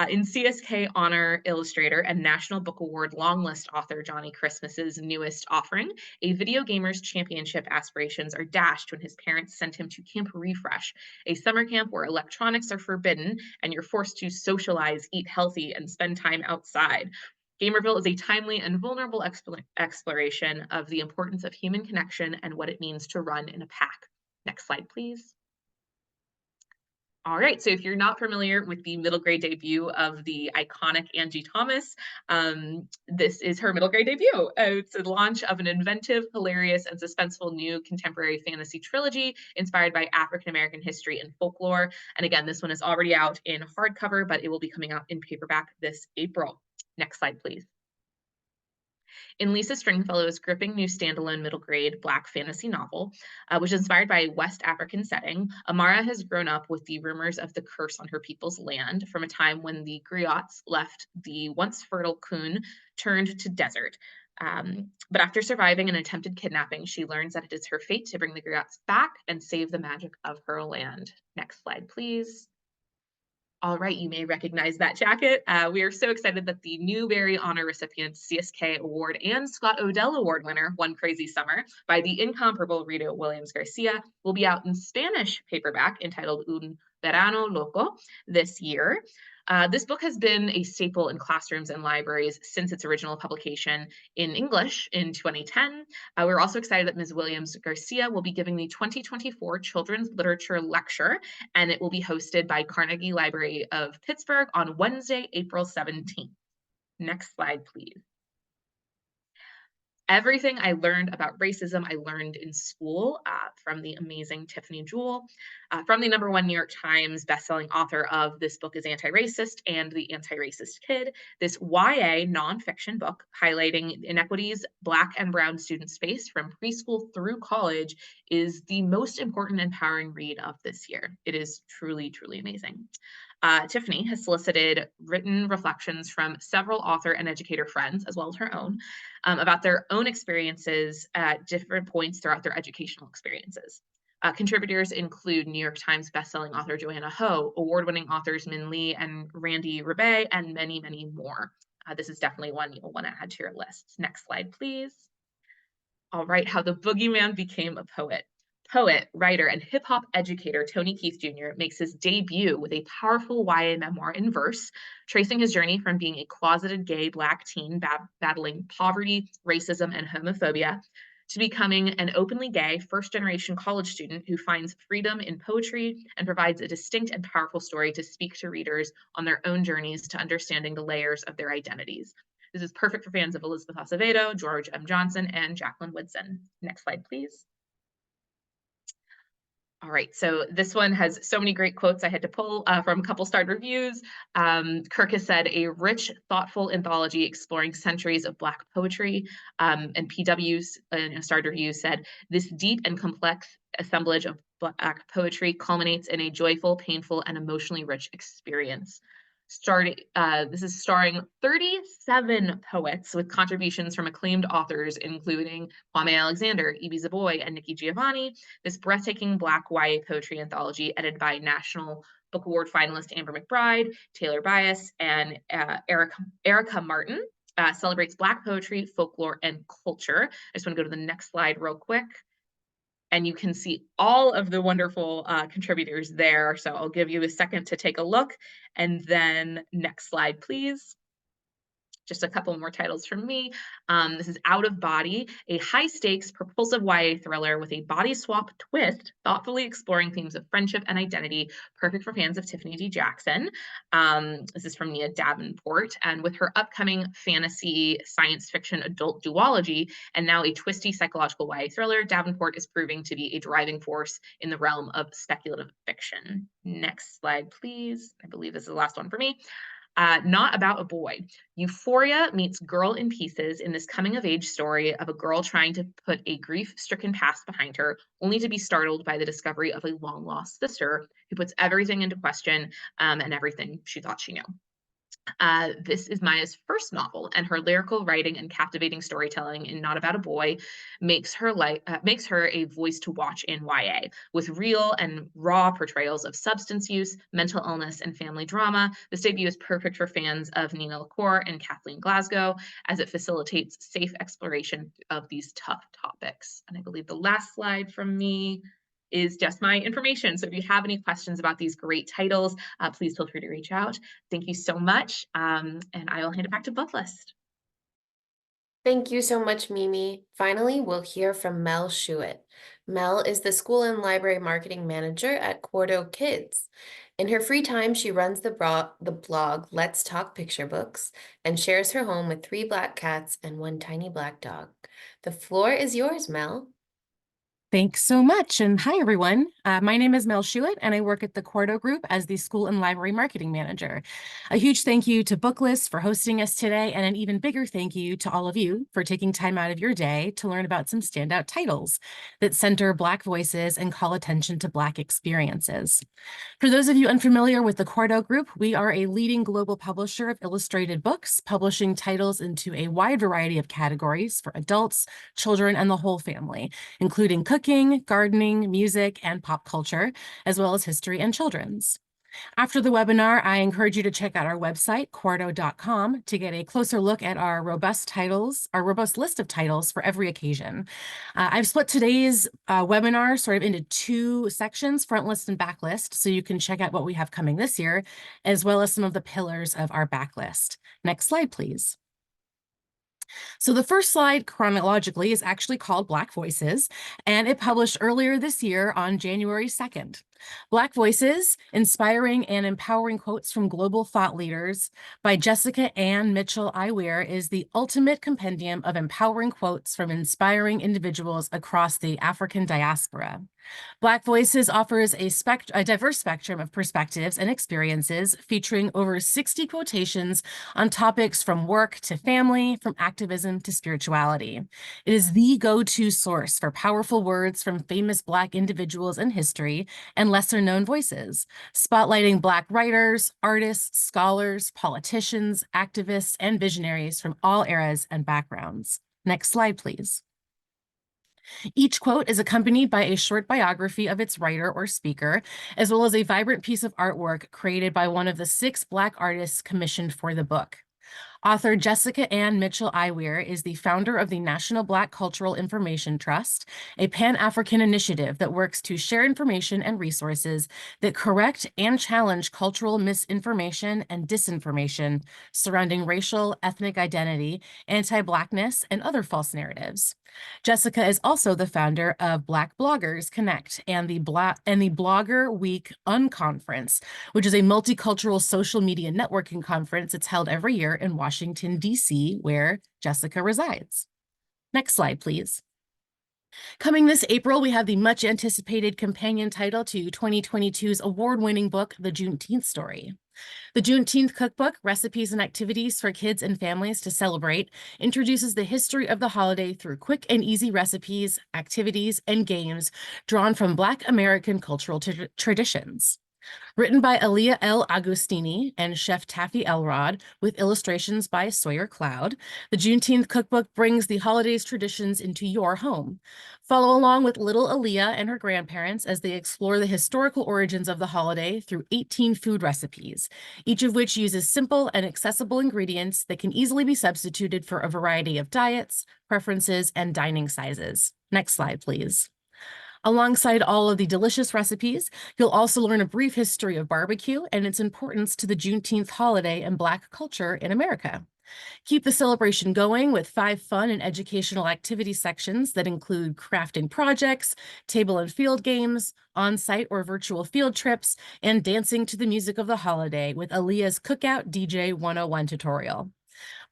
In CSK Honor Illustrator and National Book Award longlist author Johnny Christmas's newest offering, a video gamer's championship aspirations are dashed when his parents send him to Camp Refresh, a summer camp where electronics are forbidden and you're forced to socialize, eat healthy, and spend time outside. Gamerville is a timely and vulnerable exploration of the importance of human connection and what it means to run in a pack. Next slide, please. All right, so if you're not familiar with the middle grade debut of the iconic Angie Thomas, this is her middle grade debut. It's a launch of an inventive, hilarious, and suspenseful new contemporary fantasy trilogy inspired by African-American history and folklore. And again, this one is already out in hardcover, but it will be coming out in paperback this April. Next slide, please. In Lisa Stringfellow's gripping new standalone middle grade Black fantasy novel, which is inspired by a West African setting, Amara has grown up with the rumors of the curse on her people's land from a time when the griots left the once fertile Kun turned to desert. But after surviving an attempted kidnapping, she learns that it is her fate to bring the griots back and save the magic of her land. Next slide, please. All right, you may recognize that jacket. We are so excited that the Newbery Honor recipient, CSK Award and Scott Odell Award winner, One Crazy Summer, by the incomparable Rita Williams Garcia, will be out in Spanish paperback entitled Un Verano Loco this year. This book has been a staple in classrooms and libraries since its original publication in English in 2010. We're also excited that Ms. Williams Garcia will be giving the 2024 Children's Literature Lecture, and it will be hosted by Carnegie Library of Pittsburgh on Wednesday, April 17th. Next slide, please. Everything I learned about racism, I learned in school from the amazing Tiffany Jewell, from the #1 New York Times bestselling author of This Book is Anti-Racist and The Anti-Racist Kid. This YA nonfiction book highlighting inequities Black and Brown students face from preschool through college is the most important and empowering read of this year. It is truly, truly amazing. Tiffany has solicited written reflections from several author and educator friends, as well as her own, about their own experiences at different points throughout their educational experiences. Contributors include New York Times bestselling author Joanna Ho, award-winning authors Min Lee and Randy Rebay, and many, many more. This is definitely one you'll want to add to your list. Next slide, please. All right, How the Boogeyman Became a Poet. Poet, writer, and hip-hop educator Tony Keith Jr. makes his debut with a powerful YA memoir in verse, tracing his journey from being a closeted gay Black teen battling poverty, racism, and homophobia to becoming an openly gay first-generation college student who finds freedom in poetry and provides a distinct and powerful story to speak to readers on their own journeys to understanding the layers of their identities. This is perfect for fans of Elizabeth Acevedo, George M. Johnson, and Jacqueline Woodson. Next slide, please. All right, so this one has so many great quotes I had to pull from a couple starred reviews. Kirk has said, a rich, thoughtful anthology exploring centuries of Black poetry. And PW's in a starred review said, this deep and complex assemblage of Black poetry culminates in a joyful, painful, and emotionally rich experience. This is starring 37 poets with contributions from acclaimed authors, including Kwame Alexander, Ibi Zoboi, and Nikki Giovanni. This breathtaking Black YA poetry anthology, edited by National Book Award finalist Amber McBride, Taylor Bias, and Erica Martin, celebrates Black poetry, folklore, and culture. I just want to go to the next slide real quick. And you can see all of the wonderful contributors there. So I'll give you a second to take a look. And then next slide, please. Just a couple more titles from me. This is Out of Body, a high-stakes, propulsive YA thriller with a body swap twist, thoughtfully exploring themes of friendship and identity, perfect for fans of Tiffany D. Jackson. This is from Nia Davenport, and with her upcoming fantasy science fiction adult duology, and now a twisty psychological YA thriller, Davenport is proving to be a driving force in the realm of speculative fiction. Next slide, please. I believe this is the last one for me. Not About a Boy. Euphoria meets Girl in Pieces in this coming-of-age story of a girl trying to put a grief-stricken past behind her, only to be startled by the discovery of a long-lost sister who puts everything into question and everything she thought she knew. This is Maya's first novel, and her lyrical writing and captivating storytelling in Not About a Boy makes her a voice to watch in YA, with real and raw portrayals of substance use, mental illness, and family drama. This debut is perfect for fans of Nina LaCour and Kathleen Glasgow, as it facilitates safe exploration of these tough topics. And I believe the last slide from me is just my information. So if you have any questions about these great titles, please feel free to reach out. Thank you so much. And I will hand it back to Booklist. Thank you so much, Mimi. Finally, we'll hear from Mel Shuett. Mel is the School and Library Marketing Manager at Quarto Kids. In her free time, she runs the blog Let's Talk Picture Books and shares her home with 3 black cats and 1 tiny black dog. The floor is yours, Mel. Thanks so much. And hi, everyone. My name is Mel Shuett, and I work at the Quarto Group as the School and Library Marketing Manager. A huge thank you to Booklist for hosting us today, and an even bigger thank you to all of you for taking time out of your day to learn about some standout titles that center Black voices and call attention to Black experiences. For those of you unfamiliar with the Quarto Group, we are a leading global publisher of illustrated books, publishing titles into a wide variety of categories for adults, children, and the whole family, including cooking, gardening, music, and pop culture, as well as history and children's. After the webinar, I encourage you to check out our website, quarto.com, to get a closer look at our robust list of titles for every occasion. I've split today's webinar sort of into 2 sections, front list and backlist, so you can check out what we have coming this year, as well as some of the pillars of our backlist. Next slide, please. So the first slide chronologically is actually called Black Voices, and it published earlier this year on January 2nd. Black Voices, Inspiring and Empowering Quotes from Global Thought Leaders by Jessica Ann Mitchell Iwear is the ultimate compendium of empowering quotes from inspiring individuals across the African diaspora. Black Voices offers a diverse spectrum of perspectives and experiences, featuring over 60 quotations on topics from work to family, from activism to spirituality. It is the go-to source for powerful words from famous Black individuals in history and lesser-known voices, spotlighting Black writers, artists, scholars, politicians, activists, and visionaries from all eras and backgrounds. Next slide, please. Each quote is accompanied by a short biography of its writer or speaker, as well as a vibrant piece of artwork created by one of the 6 Black artists commissioned for the book. Author Jessica Ann Mitchell Iweir is the founder of the National Black Cultural Information Trust, a Pan-African initiative that works to share information and resources that correct and challenge cultural misinformation and disinformation surrounding racial, ethnic identity, anti-Blackness, and other false narratives. Jessica is also the founder of Black Bloggers Connect and the Blogger Week Unconference, which is a multicultural social media networking conference that's held every year in Washington, D.C., where Jessica resides. Next slide, please. Coming this April, we have the much anticipated companion title to 2022's award-winning book, The Juneteenth Story. The Juneteenth Cookbook, Recipes and Activities for Kids and Families to Celebrate, introduces the history of the holiday through quick and easy recipes, activities, and games drawn from Black American cultural traditions. Written by Aaliyah L. Agostini and Chef Taffy Elrod, with illustrations by Sawyer Cloud, the Juneteenth Cookbook brings the holiday's traditions into your home. Follow along with little Aaliyah and her grandparents as they explore the historical origins of the holiday through 18 food recipes, each of which uses simple and accessible ingredients that can easily be substituted for a variety of diets, preferences, and dining sizes. Next slide, please. Alongside all of the delicious recipes, you'll also learn a brief history of barbecue and its importance to the Juneteenth holiday and Black culture in America. Keep the celebration going with 5 fun and educational activity sections that include crafting projects, table and field games, on-site or virtual field trips, and dancing to the music of the holiday with Aaliyah's Cookout DJ 101 tutorial.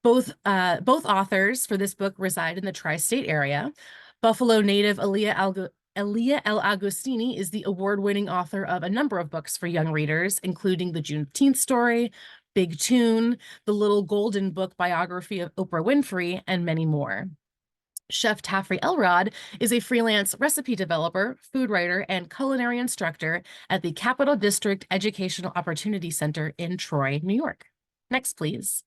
Both authors for this book reside in the tri-state area. Buffalo native Aaliyah L. Agostini is the award-winning author of a number of books for young readers, including The Juneteenth Story, Big Tune, The Little Golden Book biography of Oprah Winfrey, and many more. Chef Taffy Elrod is a freelance recipe developer, food writer, and culinary instructor at the Capital District Educational Opportunity Center in Troy, New York. Next, please.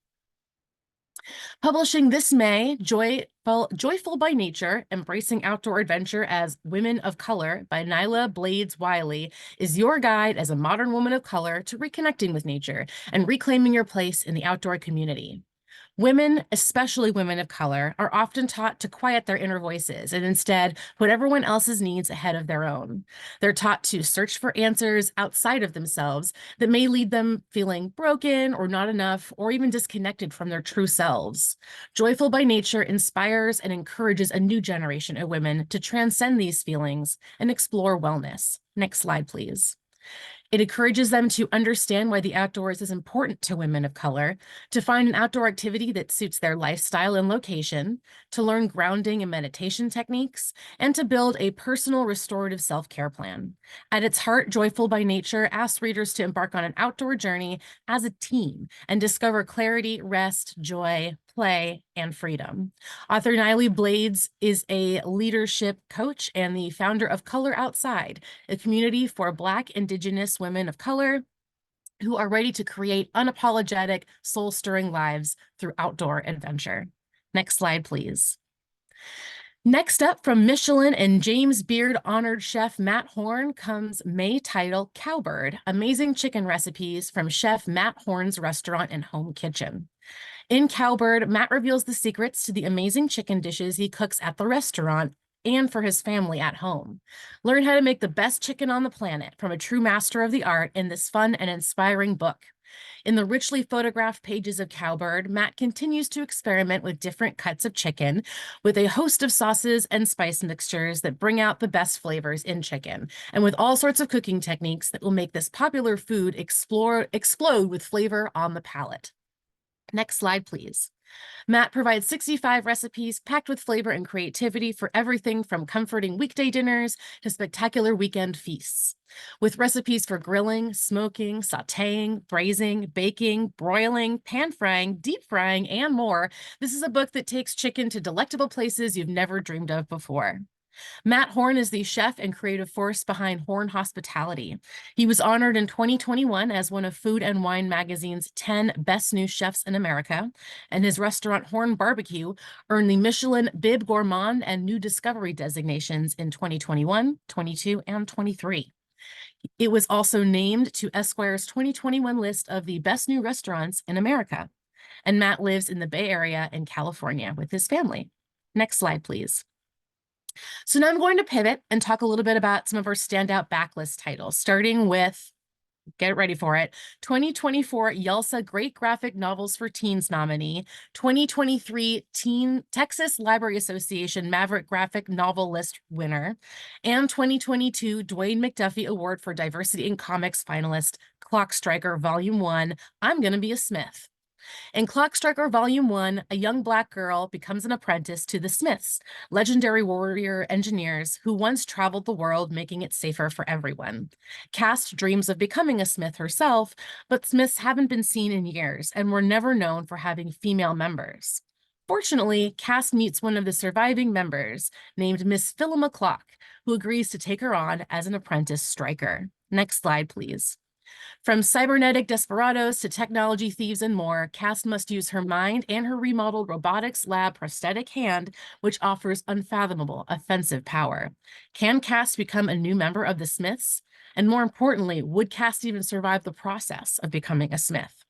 Publishing this May, Joyful by Nature, Embracing Outdoor Adventure as Women of Color by Nyla Blades Wiley is your guide as a modern woman of color to reconnecting with nature and reclaiming your place in the outdoor community. Women, especially women of color, are often taught to quiet their inner voices and instead put everyone else's needs ahead of their own. They're taught to search for answers outside of themselves that may lead them feeling broken or not enough or even disconnected from their true selves. Joyful by Nature inspires and encourages a new generation of women to transcend these feelings and explore wellness. Next slide, please. It encourages them to understand why the outdoors is important to women of color, to find an outdoor activity that suits their lifestyle and location, to learn grounding and meditation techniques, and to build a personal restorative self-care plan. At its heart, Joyful by Nature asks readers to embark on an outdoor journey as a team and discover clarity, rest, joy, play, and freedom. Author Nyla Blades is a leadership coach and the founder of Color Outside, a community for Black, Indigenous women of color who are ready to create unapologetic, soul-stirring lives through outdoor adventure. Next slide, please. Next up, from Michelin and James Beard honored chef Matt Horn comes May title Cowbird, Amazing Chicken Recipes from Chef Matt Horn's Restaurant and Home Kitchen. In Cowbird, Matt reveals the secrets to the amazing chicken dishes he cooks at the restaurant and for his family at home. Learn how to make the best chicken on the planet from a true master of the art in this fun and inspiring book. In the richly photographed pages of Cowbird, Matt continues to experiment with different cuts of chicken with a host of sauces and spice mixtures that bring out the best flavors in chicken, and with all sorts of cooking techniques that will make this popular food explode with flavor on the palate. Next slide, please. Matt provides 65 recipes packed with flavor and creativity for everything from comforting weekday dinners to spectacular weekend feasts. With recipes for grilling, smoking, sautéing, braising, baking, broiling, pan frying, deep frying, and more, this is a book that takes chicken to delectable places you've never dreamed of before. Matt Horn is the chef and creative force behind Horn Hospitality. He was honored in 2021 as one of Food and Wine magazine's 10 Best New Chefs in America, and his restaurant Horn Barbecue earned the Michelin Bib Gourmand and New Discovery designations in 2021, 22, and 23. It was also named to Esquire's 2021 list of the best new restaurants in America. and Matt lives in the Bay Area in California with his family. Next slide, please. So now I'm going to pivot and talk a little bit about some of our standout backlist titles, starting with, get ready for it, 2024 YALSA Great Graphic Novels for Teens nominee, 2023 Texas Library Association Maverick Graphic Novel List winner, and 2022 Dwayne McDuffie Award for Diversity in Comics finalist, Clock Striker Volume 1, I'm Gonna Be a Smith. In Clock Striker Volume 1, a young Black girl becomes an apprentice to the Smiths, legendary warrior engineers who once traveled the world, making it safer for everyone. Cass dreams of becoming a Smith herself, but Smiths haven't been seen in years and were never known for having female members. Fortunately, Cass meets one of the surviving members, named Miss Philima Clock, who agrees to take her on as an apprentice striker. Next slide, please. From cybernetic desperados to technology thieves and more, Cass must use her mind and her remodeled robotics lab prosthetic hand, which offers unfathomable offensive power. Can Cass become a new member of the Smiths? And more importantly, would Cass even survive the process of becoming a Smith?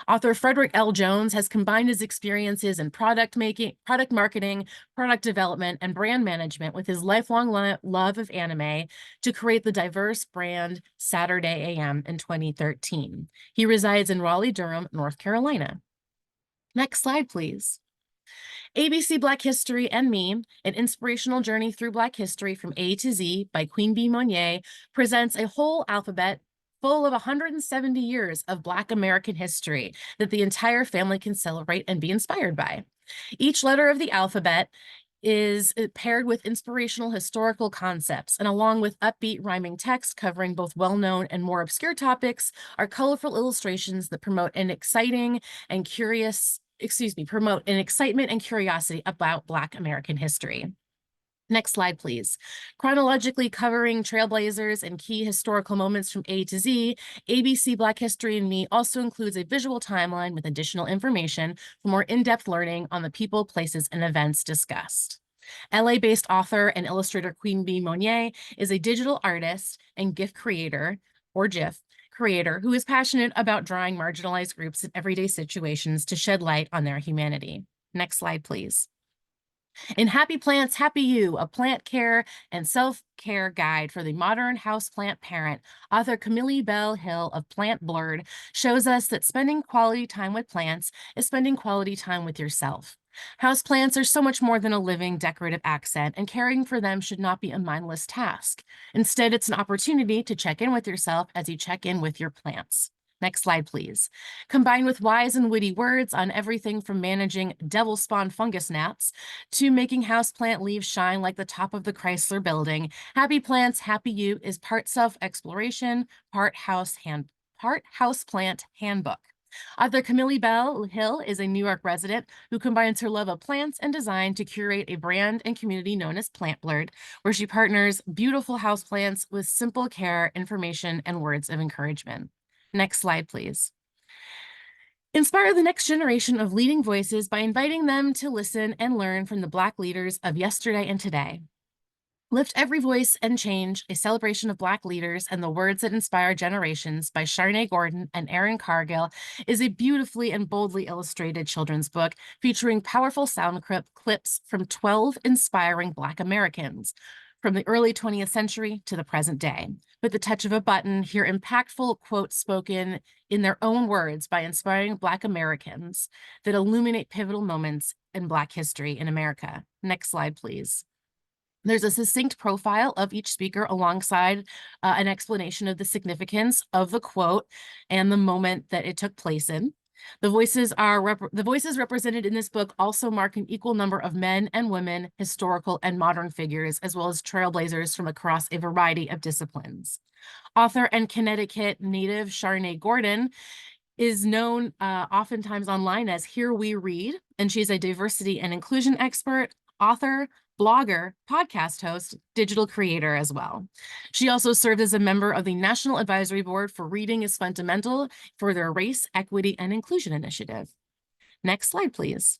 Author Frederick L. Jones has combined his experiences in product marketing, product development, and brand management with his lifelong love of anime to create the diverse brand Saturday AM in 2013. He resides in Raleigh-Durham, North Carolina. Next slide, please. ABC Black History and Me, an inspirational journey through Black history from A to Z by Queen Bee Monnier, presents a whole alphabet full of 170 years of Black American history that the entire family can celebrate and be inspired by. Each letter of the alphabet is paired with inspirational historical concepts, and along with upbeat rhyming text covering both well-known and more obscure topics, are colorful illustrations that promote an excitement and curiosity about Black American history. Next slide, please. Chronologically covering trailblazers and key historical moments from A to Z, ABC Black History and Me also includes a visual timeline with additional information for more in-depth learning on the people, places, and events discussed. LA-based author and illustrator Queen Bee Monnier is a digital artist and GIF creator, or GIF, creator who is passionate about drawing marginalized groups in everyday situations to shed light on their humanity. Next slide, please. In Happy Plants, Happy You, a plant care and self-care guide for the modern houseplant parent, author Camille Bell Hill of Plant Blurred shows us that spending quality time with plants is spending quality time with yourself. Houseplants are so much more than a living, decorative accent, and caring for them should not be a mindless task. Instead, it's an opportunity to check in with yourself as you check in with your plants. Next slide, please. Combined with wise and witty words on everything from managing devil-spawned fungus gnats to making houseplant leaves shine like the top of the Chrysler Building, Happy Plants, Happy You is part self-exploration, part houseplant handbook. Author Camille Bell Hill is a New York resident who combines her love of plants and design to curate a brand and community known as Plant Blurred, where she partners beautiful houseplants with simple care, information, and words of encouragement. Next slide, please. Inspire the next generation of leading voices by inviting them to listen and learn from the Black leaders of yesterday and today. Lift Every Voice and Change, a celebration of Black leaders and the words that inspire generations by Sharnae Gordon and Erin Cargill is a beautifully and boldly illustrated children's book featuring powerful sound clips from 12 inspiring Black Americans from the early 20th century to the present day. With the touch of a button, hear impactful quotes spoken in their own words by inspiring Black Americans that illuminate pivotal moments in Black history in America. Next slide, please. There's a succinct profile of each speaker alongside an explanation of the significance of the quote and the moment that it took place in. The voices represented in this book also mark an equal number of men and women, historical and modern figures, as well as trailblazers from across a variety of disciplines. Author and Connecticut native Sharnae Gordon is known oftentimes online as Here We Read, and she's a diversity and inclusion expert, author, blogger, podcast host, digital creator as well. She also served as a member of the National Advisory Board for Reading is Fundamental for their Race, Equity, and Inclusion Initiative. Next slide, please.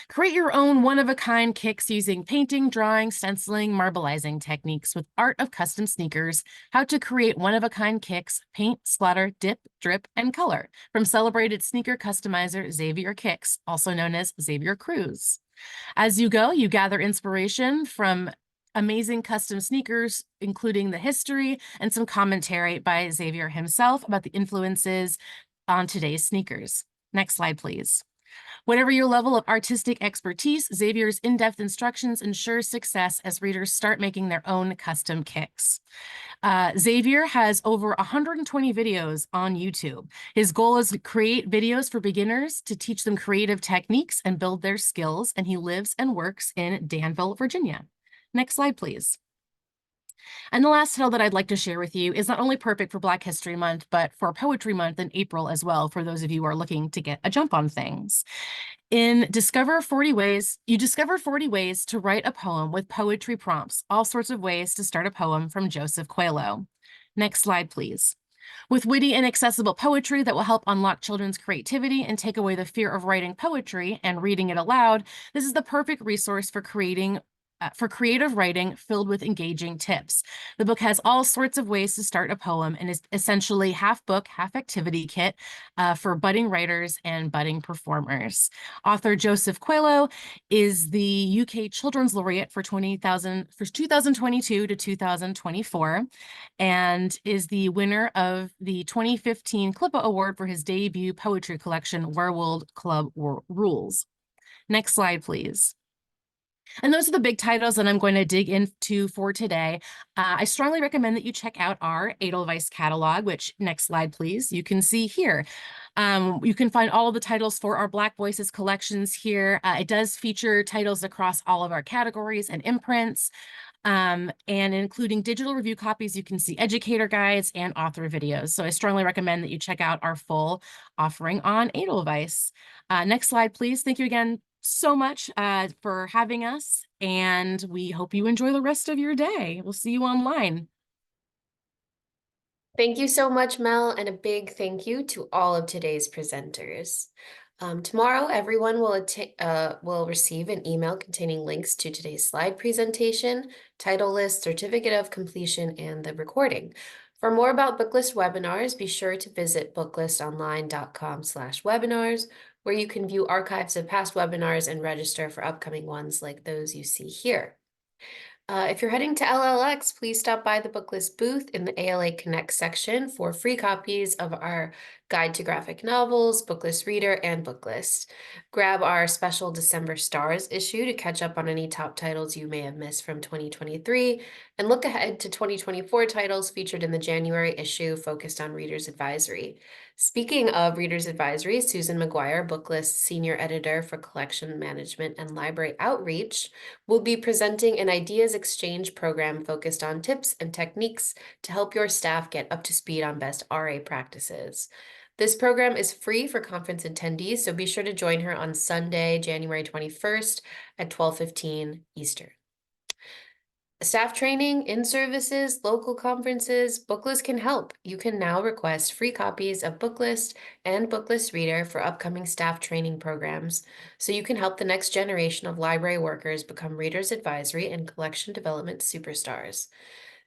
Create your own one-of-a-kind kicks using painting, drawing, stenciling, marbleizing techniques with Art of Custom Sneakers, how to create one-of-a-kind kicks, paint, splatter, dip, drip, and color from celebrated sneaker customizer Xavier Kicks, also known as Xavier Cruz. As you go, you gather inspiration from amazing custom sneakers, including the history and some commentary by Xavier himself about the influences on today's sneakers. Next slide, please. Whatever your level of artistic expertise, Xavier's in-depth instructions ensure success as readers start making their own custom kicks. Xavier has over 120 videos on YouTube. His goal is to create videos for beginners to teach them creative techniques and build their skills, and he lives and works in Danville, Virginia. Next slide, please. And the last title that I'd like to share with you is not only perfect for Black History Month, but for Poetry Month in April as well, for those of you who are looking to get a jump on things. You discover 40 ways to write a poem with poetry prompts, all sorts of ways to start a poem from Joseph Coelho. Next slide, please. With witty and accessible poetry that will help unlock children's creativity and take away the fear of writing poetry and reading it aloud, this is the perfect resource for creative writing filled with engaging tips. The book has all sorts of ways to start a poem and is essentially half book, half activity kit for budding writers and budding performers. Author Joseph Coelho is the UK Children's Laureate for 2022 to 2024 and is the winner of the 2015 Clippa Award for his debut poetry collection, Werewolf Club Rules. Next slide, please. And those are the big titles that I'm going to dig into for today. I strongly recommend that you check out our Edelweiss catalog, which, next slide, please, you can see here. You can find all of the titles for our Black Voices collections here. It does feature titles across all of our categories and imprints. And including digital review copies, you can see educator guides and author videos. So I strongly recommend that you check out our full offering on Edelweiss. Next slide, please. Thank you again so much for having us, and we hope you enjoy the rest of your day. We'll see you online. Thank you so much, Mel, and a big thank you to all of today's presenters. Tomorrow, everyone will receive an email containing links to today's slide presentation, title list, certificate of completion, and the recording. For more about Booklist webinars, be sure to visit booklistonline.com/webinars, where you can view archives of past webinars and register for upcoming ones like those you see here. If you're heading to LLX, please stop by the Booklist booth in the ALA Connect section for free copies of our Guide to Graphic Novels, Booklist Reader, and Booklist. Grab our special December Stars issue to catch up on any top titles you may have missed from 2023, and look ahead to 2024 titles featured in the January issue focused on Reader's Advisory. Speaking of Reader's Advisory, Susan McGuire, Booklist Senior Editor for Collection Management and Library Outreach, will be presenting an Ideas Exchange program focused on tips and techniques to help your staff get up to speed on best RA practices. This program is free for conference attendees, so be sure to join her on Sunday, January 21st at 12:15 Eastern. Staff training, in-services, local conferences, Booklist can help. You can now request free copies of Booklist and Booklist Reader for upcoming staff training programs, so you can help the next generation of library workers become Reader's Advisory and collection development superstars.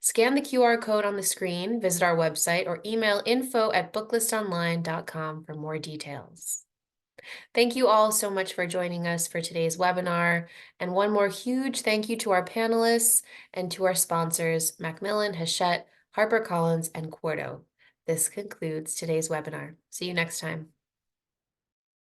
Scan the QR code on the screen, visit our website, or email info@booklistonline.com for more details. Thank you all so much for joining us for today's webinar. And one more huge thank you to our panelists and to our sponsors, Macmillan, Hachette, HarperCollins, and Quarto. This concludes today's webinar. See you next time.